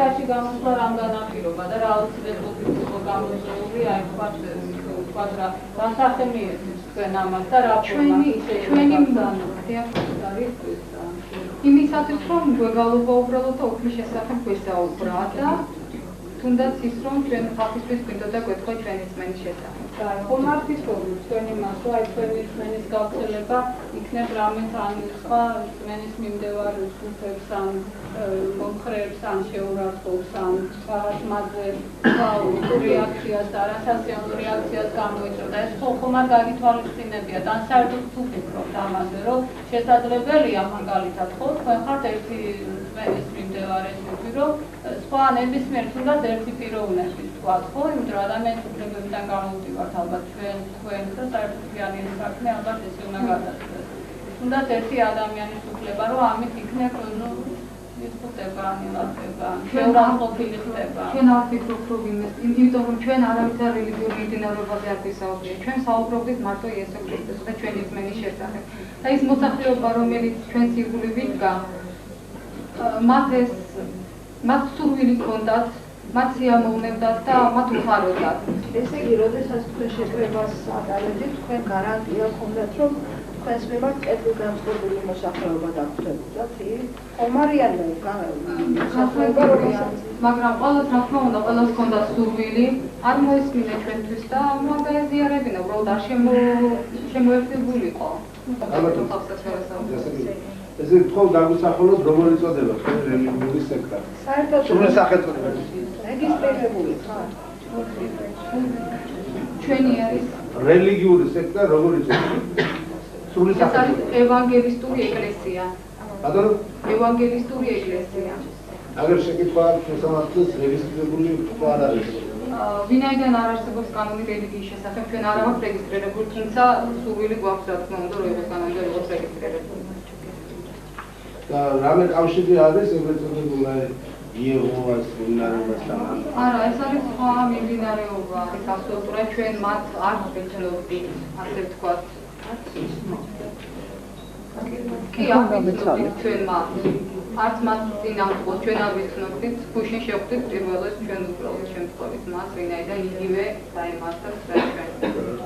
სიაში გამოსვლა რამ განაპირობა და რა აუცილებლობით იყო გამოწვეული, აი ვთქვათ რა განსახილმოებთ თქვენ ამას და რა ჩვენი იმისათვის რომ გვეგალობა უბრალოდ და ოფლის შესახებ გვესაუბრა და თუნდაც ის რომ ჩვენ ხალხისთვის გვინდოდა გვეთქვა ჩვენი რწმენის შესახებ. ხომ არ ფიქრობთ თქვენი მასლა თქვენი რწმენის გავრცელება იქნებ რამე თან სხვა რწმენის მიმდევარ ჯგუფებს ან მომხრეებს ან შეურაცხყოფს ან რაღაც მასზე რეაქციას და არასასიამოვნო რეაქციას გამოიწვევს და ეს ხომ არ გაგითვალისწინებიათ ან საერთოდ თუ ფიქრობთ ამაზე რომ შესაძლებელია მაგალითად ხო თქვენ ხართ ერთი რწმენის მიმდევარები რომ სხვა ნებისმიერ თუნდაც ერთი პიროვნების თქვათ ხო იმიტომ რომ ადამიანის უფლებებიდან გამოვდივართ ალბათ თქვენ და საერთოდ ფიანის საქმე ალბათ ესე უნდა გადაწყვეტოს თუნდაც ერთი ადამიანის უფლება რომ ამით იქნებ diskuteba, anilaqeba, შეურაცხყოფილი ხდება. ჩვენ არ ვფიქრობთ რომ იმიტომ რომ ჩვენ არავის არ რელიგიურ მიმდინარეობაზე არ ვისაუბრეთ. ჩვენ საუბრობთ მარტო იესო ქრისტეს და ჩვენი რწმენის შესახებ. და ის მოსახლეობა რომელიც ჩვენს ირგვლივ იდგა მათ სურვილი ჰქონდათ, მათ სიამოვნებდათ და მათ უხაროდათ. ესე იგი, როდესაც თქვენ შეკრებას ატარებდით, თქვენ გარანტია ჰქონდათ რომ თქვენს მიმართ კეთილგანწყობილი მოსახლეობა დაგხვდებოდათ, ხომ არიან მოსახლეობა მაგრამ ყველას რა თქმა უნდა, ყველას ჰქონდა სურვილი, არ მოესმინა ჩვენთვის და მაგაზიარებინა, უბრალოდ არ შემოერთებულიყო. ესე თქო დაგვისახულოთ როგორ იწოდება თქვენი რელიგიური სექტა. საერთოდ სულ სახელწოდება. რეგისტრირებული ხარ? ჩვენი არის რელიგიური სექტა როგორ იწოდება? სული სახელწოდება. ევანგელისტური ეკლესია. ბატონო? ევანგელისტური ეკლესია. აგერ შეკითხვა მოსამართლეს რეგისტრირებული თუ არ არის? ვინაიდან არ არსებობს კანონი რელიგიის შესახებ, ჩვენ არ აქვს რეგისტრირებული, თუმცა სურვილი გვაქვს რა თქმა უნდა, რომ იყოს კანონი და იყოს რეგისტრირებული. და რამე კავშირი არის ებრაელთა იეჰოვას მიმდინარეობასთან? არა, ეს არის სხვა მიმდინარეობა, ეს აბსოლუტურად ჩვენ მათ არ ვეცნობდით, ასე ვთქვათ. კი, ავიცნობდით ჩვენ მათ. არც მათ წინამძღოლ ჩვენ არ ვიცნობდით, გუშინ შევხვდით პირველად ჩვენ უბრალოდ შემთხვევით მას, ვინაიდან იგივე დაემართათ რა ჩვენ.